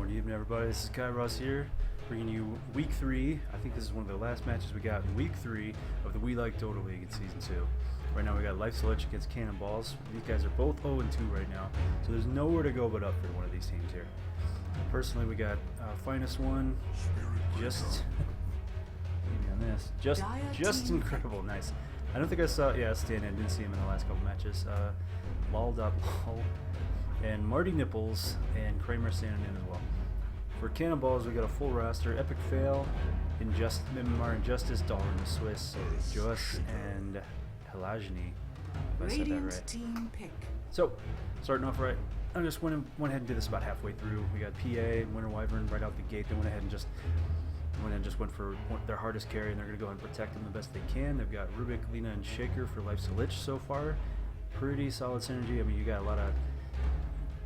Morning, evening, everybody. This is Kai Ross here, bringing you Week 3. I think this is one of the last matches we got in Week 3 of the We Like Dota League in Season 2. Right now we got Lich against Cannonballs. These guys are both 0-2 right now, so there's nowhere to go but up for one of these teams here. Personally, we got Finest One, just on this, just incredible, nice. I don't think I saw, stand-in, didn't see him in the last couple matches. Lol, and Marty Nipples and Kramer standing in as well. For Cannonballs, we got a full roster: Epic Fail, Mimar Injustice, Dollar in the Swiss, Joas, and Helajni. If I said that right. Team pick. So, starting off right, I just went ahead and did this about halfway through. We got PA, Winter Wyvern right out the gate. They went ahead and just went for their hardest carry, and they're going to go ahead and protect them the best they can. They've got Rubik, Lina, and Shaker for Life's a Lich so far. Pretty solid synergy. I mean, you got a lot of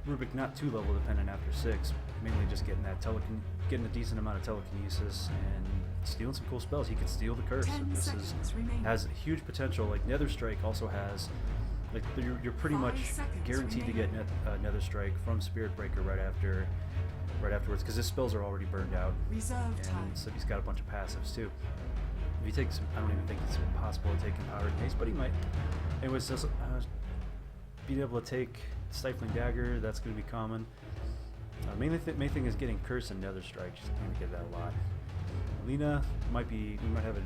Rubik not too level dependent after 6, mainly just getting that getting a decent amount of telekinesis and stealing some cool spells. He could steal the curse. So this has huge potential. Like Nether Strike also has, like you're pretty much guaranteed to get Nether Strike from Spirit Breaker right afterwards, because his spells are already burned out. And so he's got a bunch of passives too. If he takes, I don't even think it's possible to take Empowered Haste, but he might. Anyways, just being able to take Stifling Dagger, that's going to be common. Main thing is getting Curse and Nether Strike. Just going to get that a lot. Lina we might have a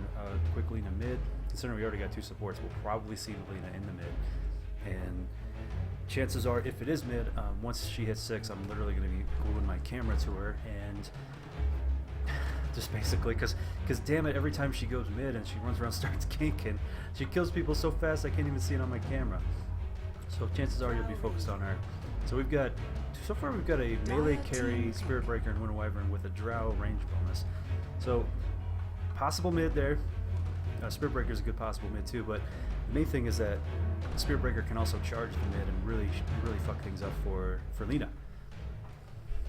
quick Lina mid. Considering we already got 2 supports, we'll probably see the Lina in the mid. And chances are, if it is mid, once she hits 6, I'm literally going to be gluing my camera to her and just basically, because damn it, every time she goes mid and she runs around starts ganking, she kills people so fast I can't even see it on my camera. So chances are you'll be focused on her. So so far we've got a melee carry, Spirit Breaker, and Winter Wyvern with a Drow range bonus. So possible mid there. Spirit Breaker is a good possible mid too, but the main thing is that Spirit Breaker can also charge the mid and really fuck things up for Lina.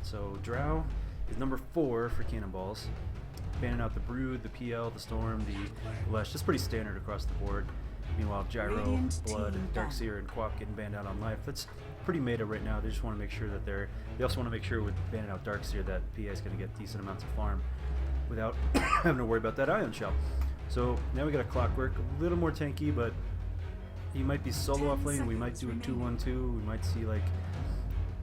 So Drow is number 4 for Cannonballs. Banning out the Brood, the PL, the Storm, the Lesh. That's pretty standard across the board. Meanwhile, Gyro, Blood, and Darkseer, and Quap getting banned out on life. That's pretty meta right now. They just want to make sure that they also want to make sure with banning out Darkseer that PA is going to get decent amounts of farm without having to worry about that Ion Shell. So now we got a Clockwork, a little more tanky, but he might be solo off lane. We might do a 2-1-2. We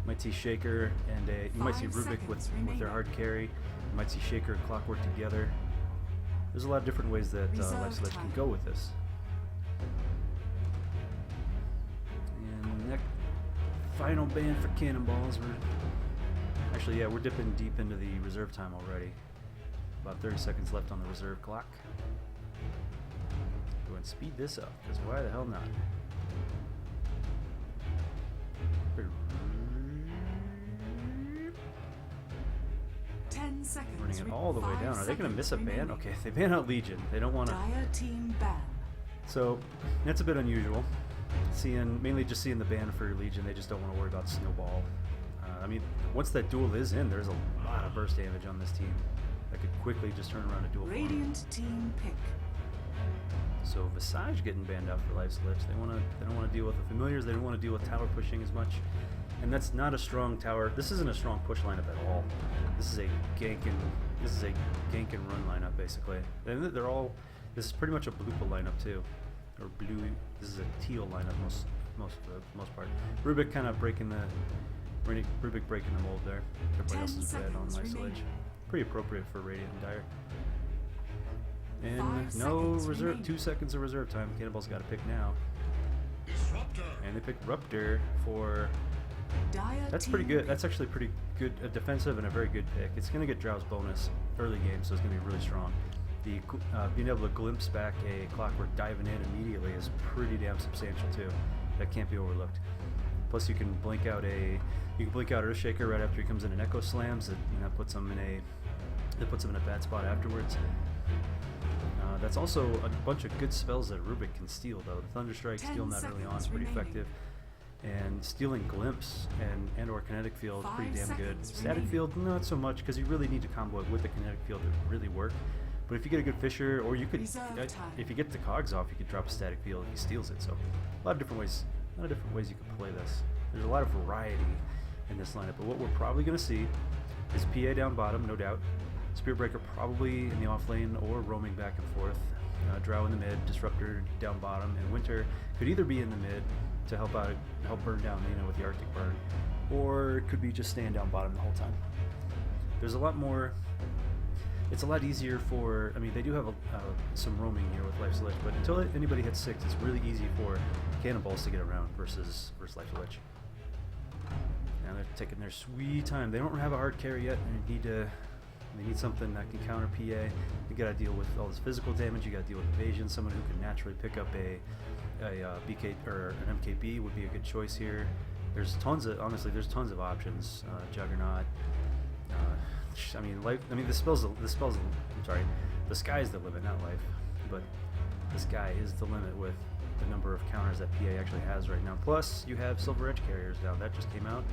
might see Shaker and you might see Rubik with their hard carry. You might see Shaker and Clockwork together. There's a lot of different ways that Life's Lich can go with this. And next, final ban for Cannonballs. We're dipping deep into the reserve time already. About 30 seconds left on the reserve clock. Go and speed this up, because why the hell not? Running it all the way down. Are they going to miss a ban? Okay, if they ban out Legion, they don't want to. So that's a bit unusual. Mainly just seeing the ban for Legion, they just don't want to worry about Snowball. I mean, once that duel is in, there's a lot of burst damage on this team that could quickly just turn around a duel. Radiant team pick. So Visage getting banned out for Life's Lich. They don't want to deal with the familiars. They don't want to deal with tower pushing as much. And that's not a strong tower. This isn't a strong push lineup at all. This is a gank and run lineup basically. And this is pretty much a blue lineup too, or blue. This is a teal lineup for the most part. Rubik kind of breaking the mold there. Everybody else is red on Life's Lich. Pretty appropriate for Radiant and Dire. And no reserve. 2 seconds of reserve time. Cannonball's got to pick now. And they picked Ruptor for. That's pretty good. That's actually pretty good, a defensive and a very good pick. It's going to get Drow's bonus early game, so it's going to be really strong. The being able to glimpse back a Clockwork diving in immediately is pretty damn substantial too. That can't be overlooked. Plus, you can blink out Earthshaker right after he comes in and Echo Slams. It puts him in a bad spot afterwards. That's also a bunch of good spells that Rubik can steal though. The Thunderstrike, stealing that early on is pretty effective. And stealing Glimpse and or Kinetic Field, pretty damn good. Static Field, not so much, because you really need to combo it with the Kinetic Field to really work. But if you get a good Fisher, or you could, if you get the cogs off, you could drop a Static Field if he steals it. So a lot of different ways you could play this. There's a lot of variety in this lineup, but what we're probably going to see is PA down bottom, no doubt. Spirit Breaker probably in the off lane or roaming back and forth. Drow in the mid, Disruptor down bottom, and Winter could either be in the mid to help burn down Lina with the Arctic Burn, or it could be just staying down bottom the whole time. There's a lot more. It's a lot easier for. I mean, they do have some roaming here with Life's Lich, but until anybody hits 6, it's really easy for Cannonballs to get around versus Life's Lich. Now they're taking their sweet time. They don't have a hard carry yet. They need something that can counter PA. You got to deal with all this physical damage. You got to deal with evasion. Someone who can naturally pick up a BK or an MKB would be a good choice here. There's tons of options. Juggernaut. I mean, the spells. I'm sorry. The sky's the limit, not life. But the sky is the limit with the number of counters that PA actually has right now. Plus, you have Silver Edge Carriers now. That just came out,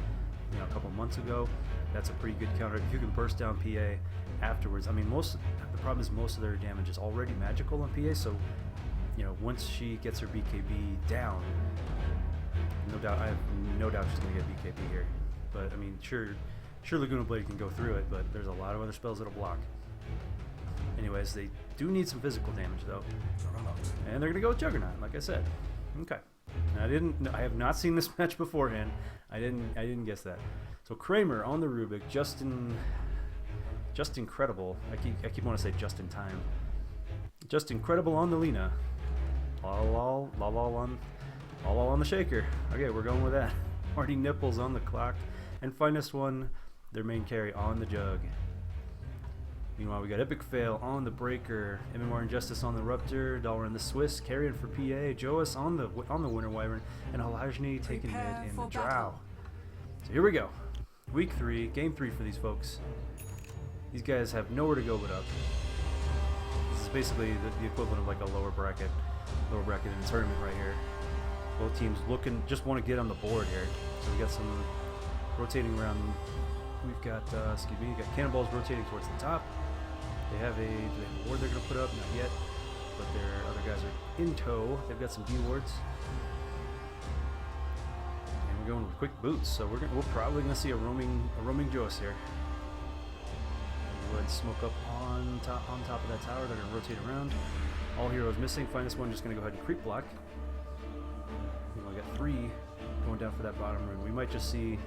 a couple months ago. That's a pretty good counter. If you can burst down PA afterwards, I mean, the problem is most of their damage is already magical on PA. So, once she gets her BKB down, I have no doubt she's gonna get BKB here. But I mean, sure, Laguna Blade can go through it, but there's a lot of other spells that'll block. Anyways, they do need some physical damage though, and they're gonna go with Juggernaut, like I said. Okay, I have not seen this match beforehand. I didn't guess that. So Kramer on the Rubik, just incredible. I keep wanting to say just in time. Just incredible on the Lina. All on the Shaker. Okay, we're going with that. Marty Nipples on the clock, and Finest One, their main carry, on the Jug. Meanwhile, we got Epic Fail on the Breaker, MMR Injustice on the Ruptor, Dollar in the Swiss, carrying for PA, Joas on the Winter Wyvern, and Halajny taking mid in the Drow. So here we go. Week 3, game 3 for these folks. These guys have nowhere to go but up. This is basically the equivalent of like a lower bracket in the tournament right here. Both teams just want to get on the board here. So we got some rotating around. We've got, you got Cannonballs rotating towards the top. They have a ward they're going to put up, not yet, but their other guys are in tow. They've got some D wards. And we're going with quick boots, so we're probably going to see a roaming Joas here. Go ahead and smoke up on top of that tower. They're going to rotate around. All heroes missing. Finest One just going to go ahead and creep block. We got 3 going down for that bottom rune. We might just see.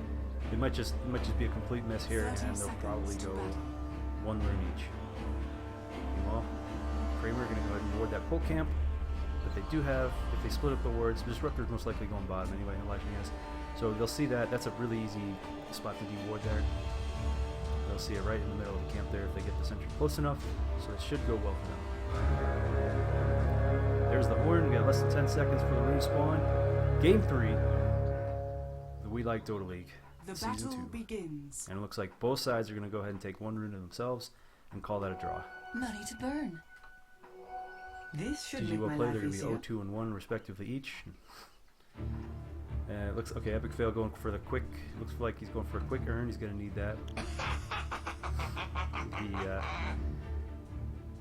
It might just be a complete mess here, and they'll probably go 1 rune each. Meanwhile, Kramer going to go ahead and ward that pole camp. But they do have, if they split up the wards, Disruptor's most likely going bottom anyway, and Elijah has. So they'll see that. That's a really easy spot to de-ward there. They'll see it right in the middle of the camp there if they get the sentry close enough. So it should go well for them. There's the horn. We got less than 10 seconds for the rune spawn. Game 3. The We Like Dota League. The Season battle 2. begins. And it looks like both sides are going to go ahead and take 1 rune to themselves and call that a draw. Money to burn. This should TG make will my play. life They're going to be easier. 0-2 and 1 respectively each. It looks okay. Epic Fail going for the quick. Looks like he's going for a quick earn. He's going to need that.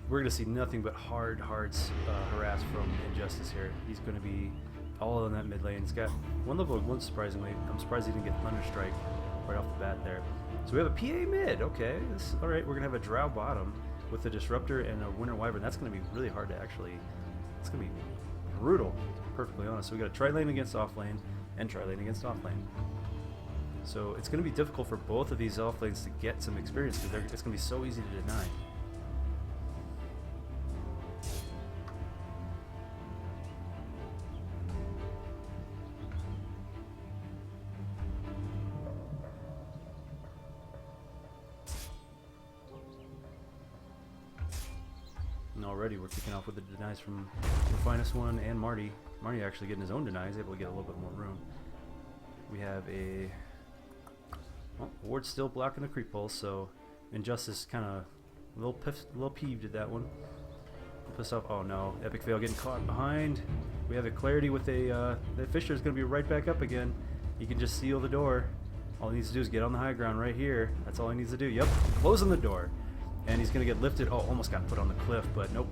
We're going to see nothing but hard harass from Injustice here. He's going to be all in that mid lane. He's got 1 level of 1 surprisingly. I'm surprised he didn't get Thunderstrike right off the bat there. So we have a PA mid. Okay, all right. We're going to have a Drow bottom with a Disruptor and a Winter Wyvern. That's going to be really hard to actually. It's going to be brutal, to be perfectly honest. So we got a tri-lane against off-lane and tri-lane against off-lane. So it's going to be difficult for both of these off-lanes to get some experience because it's going to be so easy to deny. And already we're kicking off with the denies from the Finest One and Marty. Marty actually getting his own denies, able to get a little bit more room. We have a ward still blocking the creep pulse, so Injustice kind of a little peeved at that one. Pissed off. Oh no, Epic Fail getting caught behind. We have a Clarity with a that Fisher is going to be right back up again. He can just seal the door. All he needs to do is get on the high ground right here. That's all he needs to do. Yep, closing the door. And he's going to get lifted. Oh, almost got put on the cliff, but nope.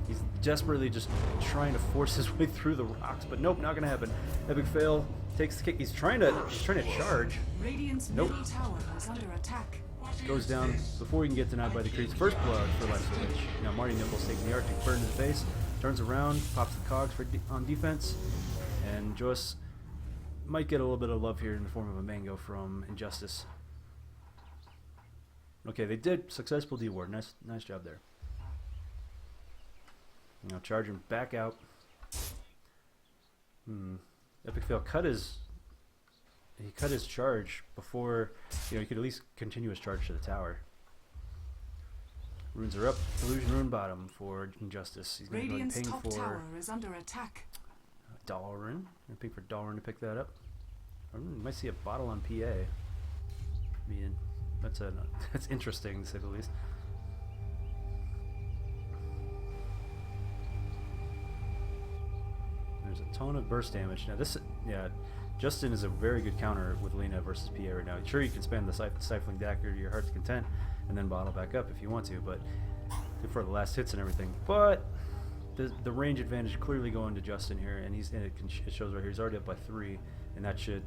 He's desperately just trying to force his way through the rocks, but nope, not going to happen. Epic Fail takes the kick. He's trying to charge. Radiant's Nope. middle tower is under attack. goes down before he can get denied by the creeps. First blood for Lich. Now Marty Nimble's taking the Arctic Burn to the face, turns around, pops the cogs on defense, and Joyce might get a little bit of love here in the form of a mango from Injustice. Okay, they did successful D-ward. Nice job there. Now charging back out. Epic Fail cut his charge before, he could at least continue his charge to the tower. Runes are up. Illusion rune bottom for Injustice. He's going to go and ping top for tower is under attack. Dalrin. Going to ping for Dalrin to pick that up. You might see a bottle on PA. That's interesting to say the least. There's a ton of burst damage. Now Justin is a very good counter with Lena versus PA right now. Sure, you can spam the Stifling Dagger to your heart's content and then bottle back up if you want to, but for the last hits and everything. But the range advantage clearly going to Justin here, and it shows right here he's already up by 3, and that should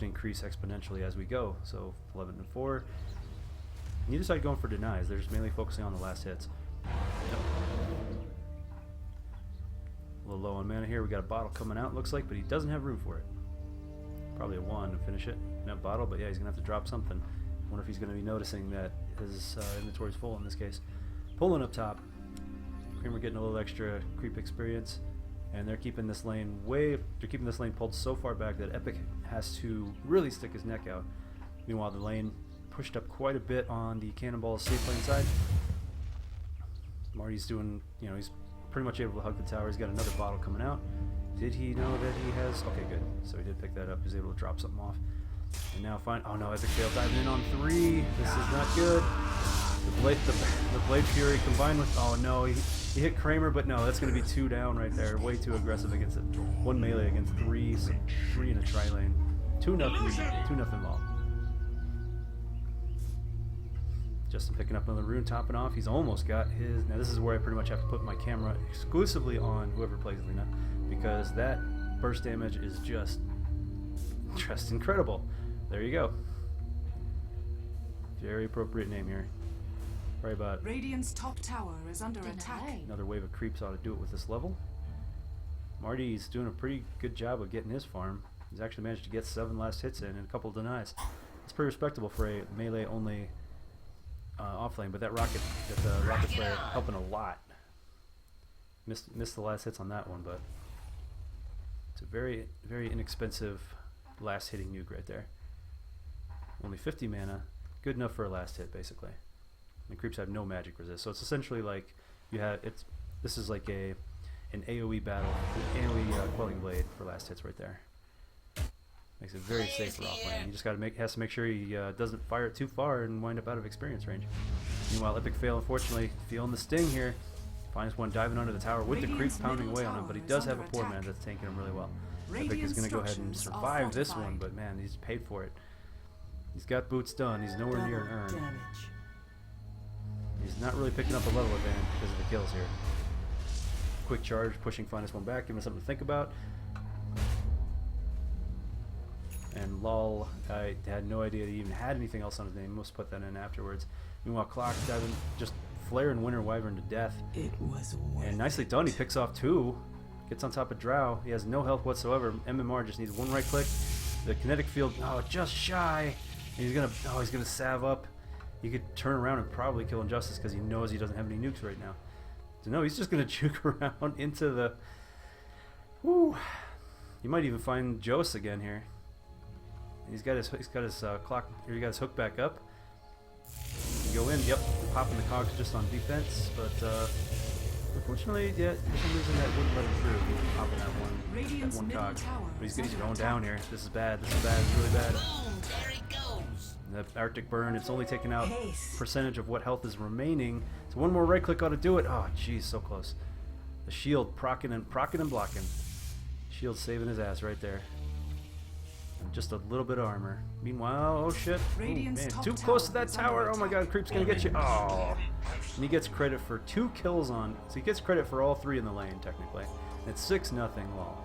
increase exponentially as we go. So 11 and 4. And you decide going for denies. They're just mainly focusing on the last hits. Yep. A little low on mana here. We got a bottle coming out, looks like, but he doesn't have room for it. Probably a 1 to finish it. No bottle, but yeah, he's gonna have to drop something. Wonder if he's gonna be noticing that his inventory's full in this case. Pulling up top. Kramer getting a little extra creep experience, and they're keeping this lane pulled so far back that Epic has to really stick his neck out. Meanwhile, the lane pushed up quite a bit on the Cannonballs safe lane side. Marty's doing, he's pretty much able to hug the tower. He's got another bottle coming out. Did he know that he has? Okay, good. So he did pick that up. He's able to drop something off. And now oh no, Epic Fail diving in on 3. This is not good. The Blade Fury combined with, oh no, he hit Kramer, but no, that's going to be 2 down right there. Way too aggressive against it. 1 melee against 3, so 3 in a tri-lane. 2-0 ball. Justin picking up another rune, topping off. He's almost got his. Now this is where I pretty much have to put my camera exclusively on whoever plays Lena, because that burst damage is just incredible. There you go. Very appropriate name here. Right about. Radiant's top tower is under attack. Another wave of creeps ought to do it with this level. Marty's doing a pretty good job of getting his farm. He's actually managed to get 7 last hits in and a couple of denies. It's pretty respectable for a melee only offlane, but that rocket flare helping a lot. Missed the last hits on that one, but it's a very, very inexpensive last hitting nuke right there. Only 50 mana, good enough for a last hit basically. And creeps have no magic resist, so it's essentially like this is like an AoE battle, an AoE quelling blade for last hits right there. Makes it very safe for offlane. You just has to make sure he doesn't fire it too far and wind up out of experience range. Meanwhile, Epic Fail, unfortunately, feeling the sting here. Finds one diving under the tower with the creep pounding away on him, but he does have a poor man that's tanking him really well. Epic is going to go ahead and survive this one, but man, he's paid for it. He's got boots done. He's nowhere near an earn. He's not really picking up a level advantage because of the kills here. Quick charge, pushing Finest one back, giving us something to think about. And lol, I had no idea he even had anything else on his name. Must put that in afterwards. Meanwhile, Clock diving, just flaring Winter Wyvern to death. It was and nicely done. He picks off 2. Gets on top of Drow. He has no health whatsoever. MMR just needs 1 right click. The kinetic field, just shy. And he's gonna salve up. He could turn around and probably kill Injustice because he knows he doesn't have any nukes right now. So no, he's just gonna juke around into the. Woo! He might even find Jost again here. He's got his clock. He got his hook back up. Go in. Yep, popping the cogs just on defense, but unfortunately, for some reason that wouldn't let him through. He's popping that one cog. But he's going down here. This is bad. This is bad. It's really bad. Boom, there he goes. The Arctic Burn. It's only taking out percentage of what health is remaining. So 1 more right click ought to do it. Oh, jeez, so close. The shield procking and blocking. Shield saving his ass right there. Just a little bit of armor. Meanwhile, oh shit. Oh, man, too close to that tower. Oh my god, creep's gonna get you. Oh. And he gets credit for 2 kills on. So he gets credit for all 3 in the lane, technically. And it's 6-0 lol.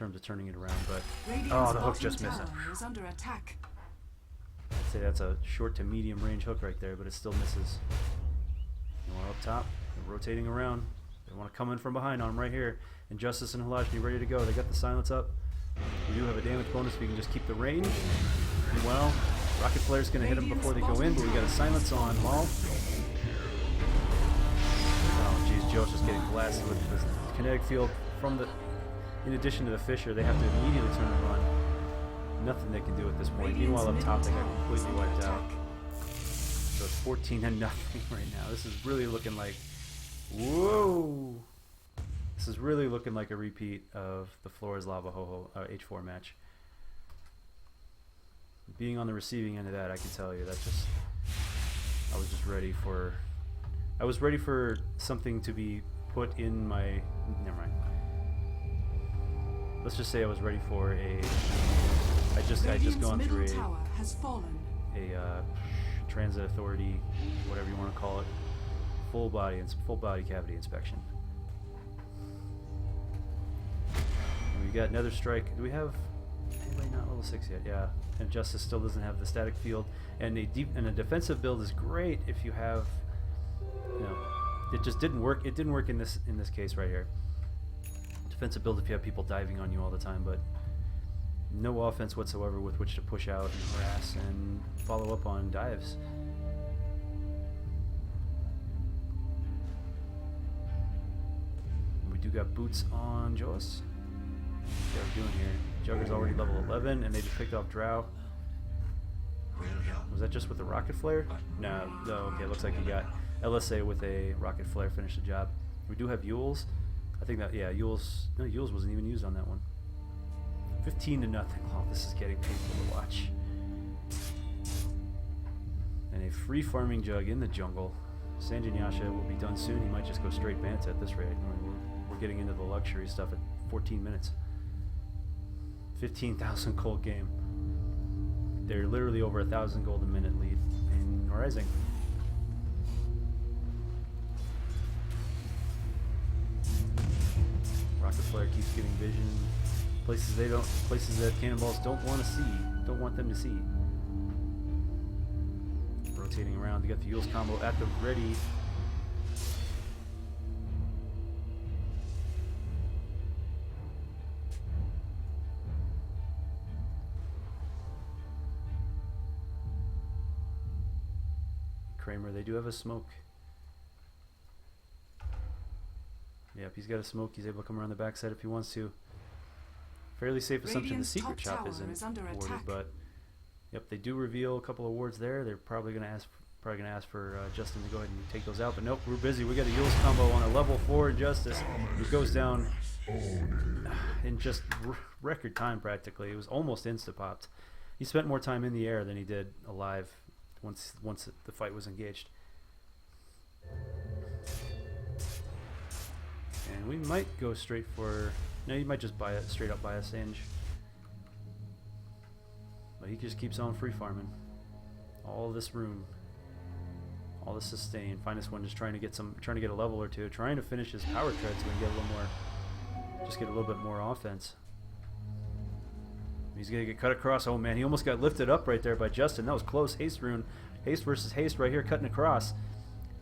terms of turning it around, but Radiant's the hook bottom just missed tower it. is under attack. I'd say that's a short to medium range hook right there, but it still misses. Meanwhile, up top, they're rotating around. They want to come in from behind on him right here. Injustice and Halashni ready to go. They got the silence up. We do have a damage bonus if we can just keep the range. Well, Rocket Flare's going to hit him before they go in, but we got a silence on Maul. Oh, jeez, Joe's just getting blasted with this kinetic field from the. In addition to the Fissure, they have to immediately turn and run. Nothing they can do at this point. Meanwhile, up top, they got completely wiped out. So it's 14-0 right now. This is really looking like. Whoa! This is really looking like a repeat of the Flores Lava Ho-Ho H4 match. Being on the receiving end of that, I can tell you that just. I was just ready for. I was ready for something to be put in my. Never mind. Let's just say I was ready for a. I just gone through tower has fallen. a transit authority, whatever you want to call it, full body cavity inspection. And we got Nether Strike. Do we have anybody not level 6 yet? Yeah. And Justice still doesn't have the static field. And a defensive build is great if you have. You know, it just didn't work. It didn't work in this case right here. Defensive build if you have people diving on you all the time, but no offense whatsoever with which to push out and harass and follow up on dives. We do got boots on Joas. What are we doing here? Jugger's already level 11, and they just picked off Drow. Was that just with the Rocket Flare? No, okay, looks like he got LSA with a Rocket Flare, finished the job. We do have Yules. I think that, yeah, Yules wasn't even used on that one. 15-0. Oh, this is getting painful to watch. And a free farming Jug in the jungle. Sanjinyasha will be done soon. He might just go straight Manta at this rate. I mean, we're getting into the luxury stuff at 14 minutes. 15,000 gold game. They're literally over 1,000 gold a minute lead in Rising. Rocket Flare keeps getting vision. Places that Cannonballs don't want to see, don't want them to see. Rotating around, they got the Yules combo at the ready. Kramer, they do have a smoke. Yep, he's got a smoke. He's able to come around the backside if he wants to. Fairly safe assumption the secret shop isn't warded, but yep, they do reveal a couple of wards there. They're probably gonna ask for Justin to go ahead and take those out, but nope, we're busy. We got a Yules combo on a level 4 Injustice. It goes down in just record time practically. It was almost insta-popped. He spent more time in the air than he did alive once the fight was engaged. And we might go straight for. No, you might just buy it straight up, buy a Singe. But he just keeps on free farming. All this room, all this sustain. Finest one just trying to get a level or two, trying to finish his power tread so we can get a little more, just get a little bit more offense. He's gonna get cut across. Oh man, he almost got lifted up right there by Justin. That was close. Haste rune, haste versus haste right here, cutting across.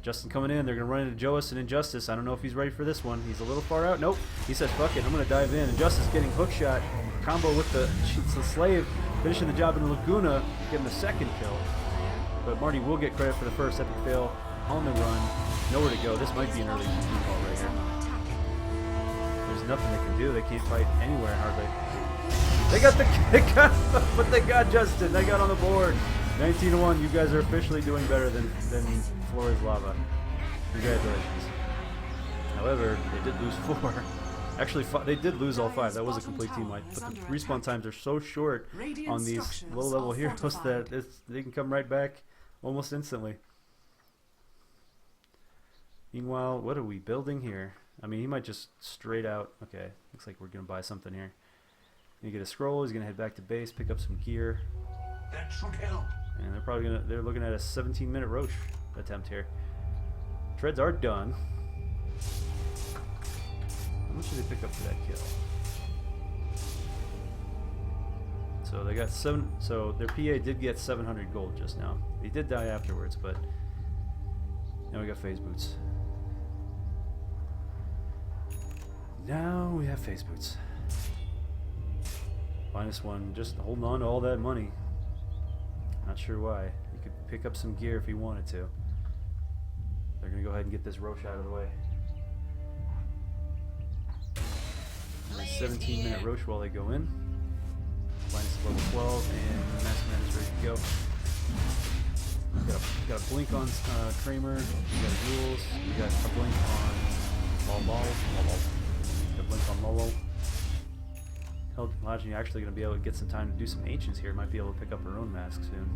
Justin coming in. They're going to run into Joas and Injustice. I don't know if he's ready for this one. He's a little far out. Nope. He says, fuck it. I'm going to dive in. Injustice getting hook shot. Combo with the slave. Finishing the job in the Laguna. Getting the second kill. But Marty will get credit for the first epic fail on the run. Nowhere to go. This might be an early GP call right here. There's nothing they can do. They can't fight anywhere hardly. But they got Justin. They got on the board. 19-1. You guys are officially doing better than Flores Lava. Congratulations. However, they did lose 4. Actually, they did lose all 5. That was a complete team wipe. But the respawn times are so short on these low-level heroes that they can come right back almost instantly. Meanwhile, what are we building here? I mean, he might just straight out. Okay, looks like we're gonna buy something here. Gonna get a scroll. He's gonna head back to base, pick up some gear. That should help. And they're looking at a 17-minute Roach attempt here. Treads are done. How much did they pick up for that kill? So they got 7. So their PA did get 700 gold just now. He did die afterwards, but now we got phase boots. Now we have phase boots. -1, just holding on to all that money. Not sure why. He could pick up some gear if he wanted to. They're gonna go ahead and get this Roche out of the way. 17-minute Roche while they go in. Linus level 12 and Master Man is ready to go. Got a blink on Kramer. We got Jules. We got a blink on Lolo. Got a blink on Lolo. Hell, Lodging actually going to be able to get some time to do some ancients here. Might be able to pick up her own mask soon.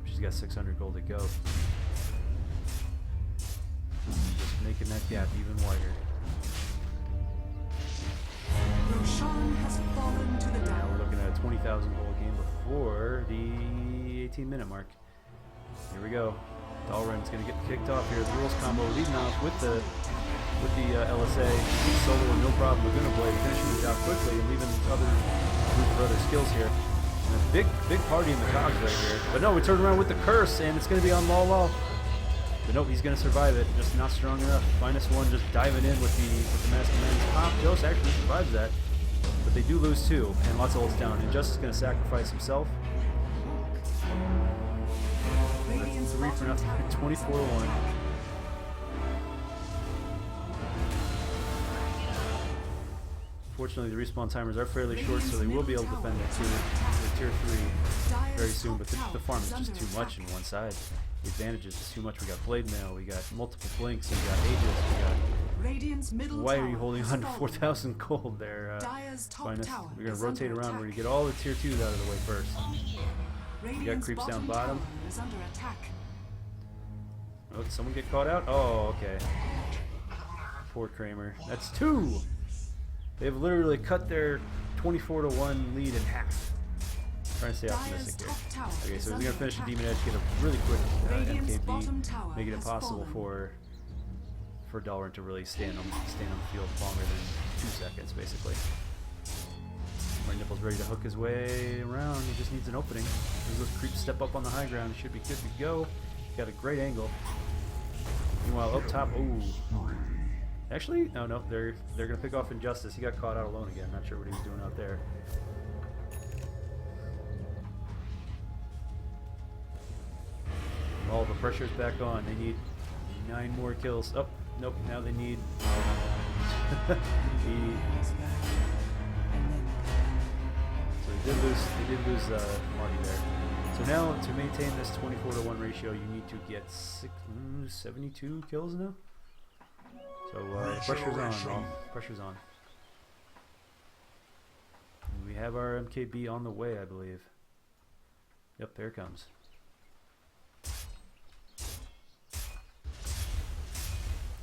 She's got 600 gold to go. Just making that gap even wider. Roshan has fallen to the Now down. we're looking at a 20,000 gold game before the 18-minute mark. Here we go. Dalren's going to get kicked off here. The rules combo leading off with the LSA. Solo and no problem with Blade, finishing the job quickly and leaving other room for other skills here. And a big party in the cogs right here. But no, we turn around with the curse and it's going to be on Lolo. But nope, he's going to survive it. Just not strong enough. -1 just diving in with the Master Man's pop. Jos actually survives that. But they do lose 2 and lots of ults down. And Justice is going to sacrifice himself. 3 for nothing. 24-1. Fortunately, the respawn timers are fairly short, so they will be able to defend the tier 3 very soon. But the farm is just too much in one side. The advantages is too much. We got blade mail, we got multiple blinks, we got Aegis, we got. Why are you holding on to 4,000 gold there, Linus? We're gonna rotate around. We're gonna get all the tier 2s out of the way first. We got creeps down bottom. Oh, did someone get caught out? Oh, okay. Poor Kramer. That's 2. They've literally cut their 24-1 lead in half. Trying to stay optimistic here. Okay, so he's gonna finish the Demon Edge, get a really quick MKB, make it impossible for Dalren to really stay on the field longer than 2 seconds, basically. My Nipple's ready to hook his way around. He just needs an opening. As those creeps step up on the high ground, he should be good to go. Got a great angle. Meanwhile, up top, ooh. Actually, no, they're gonna pick off Injustice. He got caught out alone again. Not sure what he was doing out there. All the pressure's back on. They need 9 more kills. Oh, nope. Now they need. So they did lose Marty there. So now to maintain this 24-1 ratio, you need to get 72 kills now. So pressure's on, Rolf. Pressure's on. And we have our MKB on the way, I believe. Yep, there it comes.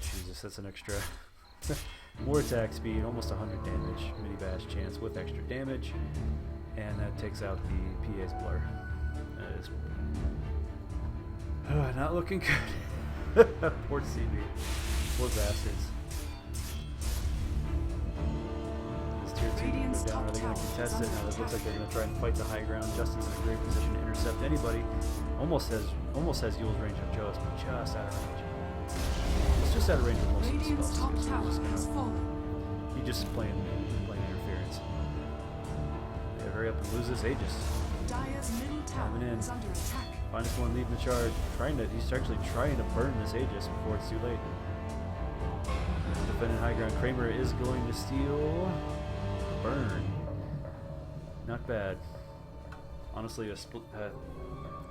Jesus, that's an extra. More attack speed, almost 100 damage, mini bash chance with extra damage, and that takes out the PA's blur. That is not looking good. Poor CB. Poor bastards. This tier 2 can go down. Are they going to contest it? No, it looks like they're going to try and fight the high ground. Justin's in a great position to intercept anybody. Almost has Yule's range of Joe's, but just out of range. It's just out of range of most of the spells. He just playing interference. Yeah, hurry up and lose this Aegis. Coming in. -1 leading the charge. He's actually trying to burn this Aegis before it's too late. Defending high ground. Kramer is going to steal. Burn. Not bad. Honestly,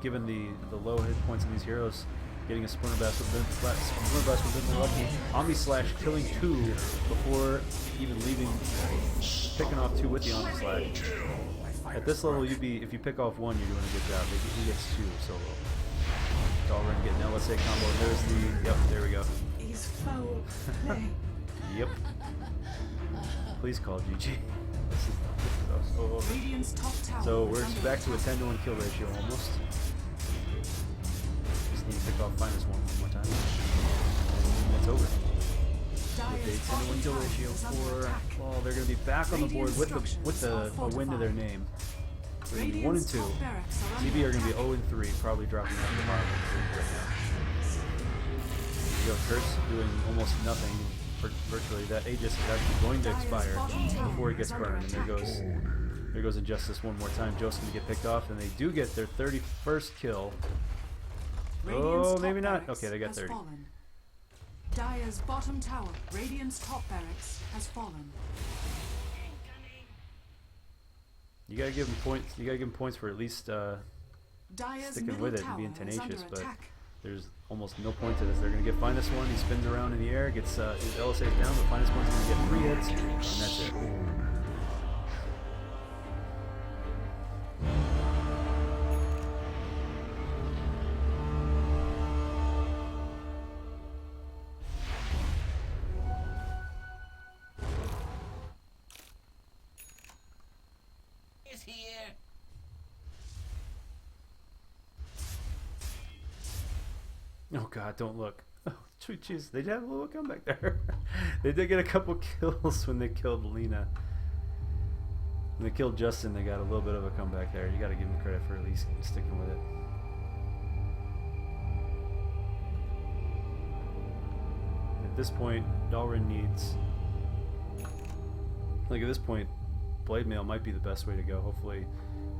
given the low hit points of these heroes, getting a Splinter Blast would have been lucky. Omni Slash killing 2 before even picking off 2 with the Omni Slash. At this level, if you pick off 1, you're doing a good job. He gets 2 solo. Dalren getting LSA combo. There's yep, there we go. He's foul play. Yep. Please call GG. So we're back to a 10-to-1 kill ratio almost. Just need to pick off -1 more time. And that's over. With a 10-to-1 kill ratio for, well, they're going to be back on the board with a win to their name. So we're going to be 1 and 2. CB are going to be 0 and 3, probably dropping out of the bottom right now. You go Curse doing almost nothing. Virtually, that Aegis is actually going to expire before it gets burned. And there goes Injustice one more time. Joe's going to get picked off, and they do get their 31st kill. Oh, maybe not. Okay, they got 30. Dire's bottom tower, Radiant's top barracks, has fallen. You gotta give them points. You gotta give them points for at least sticking with it and being tenacious. But there's almost no point to this. They're gonna get Finest One. He spins around in the air, gets his LSA down. The Finest One's gonna get 3 hits, and that's it. Is here. Oh god, don't look. Oh, jeez, they did have a little comeback there. They did get a couple kills when they killed Lena. When they killed Justin, they got a little bit of a comeback there. You gotta give them credit for at least sticking with it. At this point, Dalrin needs... Like at this point, Blade Mail might be the best way to go. Hopefully,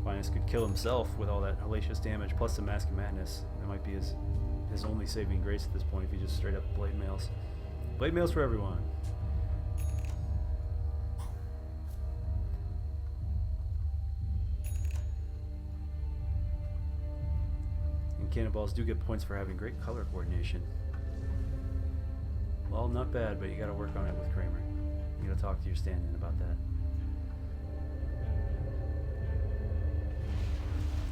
Finest could kill himself with all that hellacious damage, plus the Mask of Madness. That might be his only saving grace at this point if he just straight up Blade Mails. Blade Mails for everyone. And Cannonballs do get points for having great color coordination. Well, not bad, but you gotta work on it with Kramer. You gotta talk to your stand-in about that.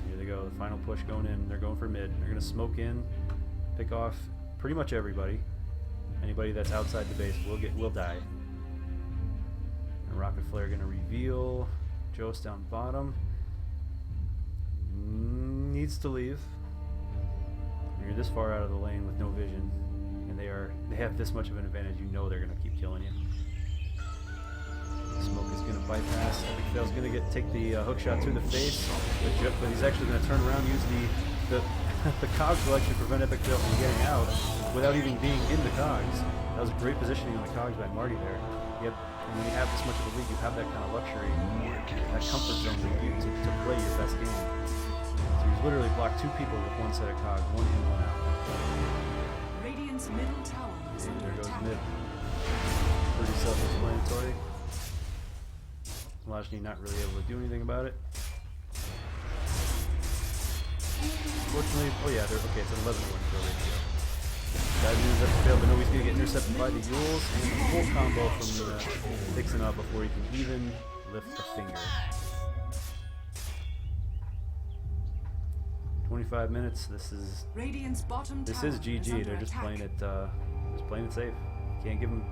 Here they go, the final push going in. They're going for mid. They're gonna smoke in, pick off pretty much everybody. Anybody that's outside the base will die. And Rocket Flare gonna reveal. Joe's down bottom. Needs to leave. You're this far out of the lane with no vision, and they have this much of an advantage. You know they're gonna keep killing you. Smoke is going to bypass. Epic Fail's going to take the hook shot to the face, but he's actually going to turn around, use the cogs will actually prevent Epic Fail from getting out without even being in the cogs. That was a great positioning on the cogs by Marty there. Yep. And when you have this much of a lead, you have that kind of luxury, that comfort zone for you to play your best game. So he's literally blocked 2 people with 1 set of cogs, 1 in, 1 out. Radiant's middle tower is And under there goes attack. mid. Pretty self-explanatory. Lajni not really able to do anything about it. Fortunately, oh yeah, okay, it's an 11-1 kill ratio. That means that failed, but no, he's going to get intercepted by the Yules, and a full combo from Dixon up before he can even lift a finger. 25 minutes. This is Radiant's bottom tower is GG. under They're just attack. playing it safe. Can't give them.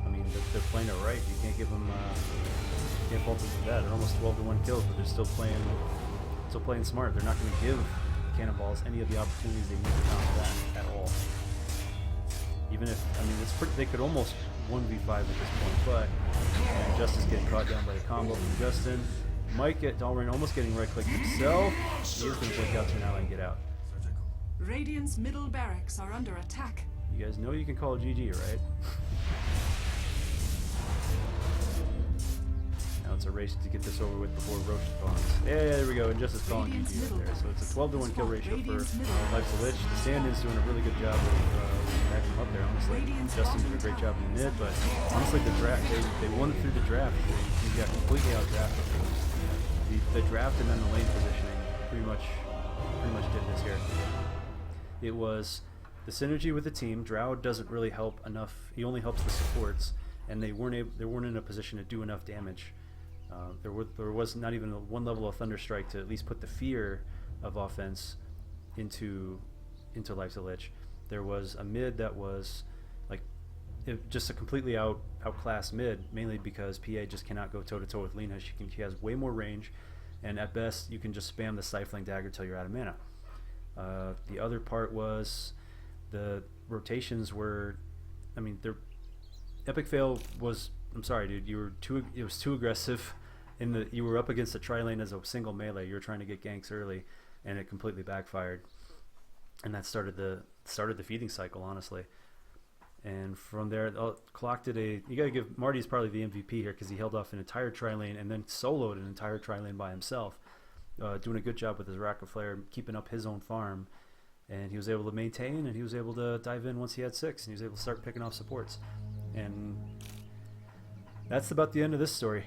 I mean, they're playing it right. You can't give them. Can't fault them for that. They're almost 12-1 kills, but they're still playing smart. They're not going to give Cannonballs any of the opportunities they need to counter that at all. Even if, I mean, they could almost 1v5 at this point, but Justice getting caught down by the combo from Justin. Might get Dalrin almost getting right-clicked himself. He is going to take out to an ally and get out. Radiant's middle barracks are under attack. You guys know you can call GG, right? Now it's a race to get this over with before Roche spawns. Yeah, there we go. Injustice calling GG right there. So it's a 12-1 kill ratio for Life's a Lich. The stand-in's doing a really good job of backing him up there, honestly. Justin did a great job in the mid, but honestly the draft, they won it through the draft. He got completely out-drafted. The draft and then the lane positioning pretty much did this here. It was the synergy with the team. Drow doesn't really help enough. He only helps the supports, and they weren't in a position to do enough damage. There was not even one level of Thunderstrike to at least put the fear of offense into Life's a Lich. There was a mid that was like just a completely outclassed mid, mainly because PA just cannot go toe to toe with Lena. She has way more range, and at best you can just spam the Stifling Dagger till you're out of mana. The other part was the rotations were, I mean, Epic Fail was, I'm sorry dude, it was too aggressive. you were up against the tri-lane as a single melee. You were trying to get ganks early, and it completely backfired. And that started the feeding cycle, honestly. And from there, Clock did you gotta give Marty's probably the MVP here because he held off an entire tri-lane and then soloed an entire tri-lane by himself, doing a good job with his Rocket Flare, keeping up his own farm. And he was able to maintain, and he was able to dive in once he had 6, and he was able to start picking off supports. And that's about the end of this story.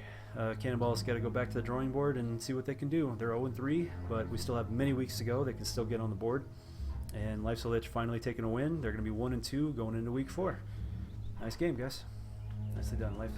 Cannonballs got to go back to the drawing board and see what they can do. They're 0-3, but we still have many weeks to go. They can still get on the board. And Life's a Lich finally taking a win. They're going to be 1-2 going into week 4. Nice game, guys. Nicely done, Life.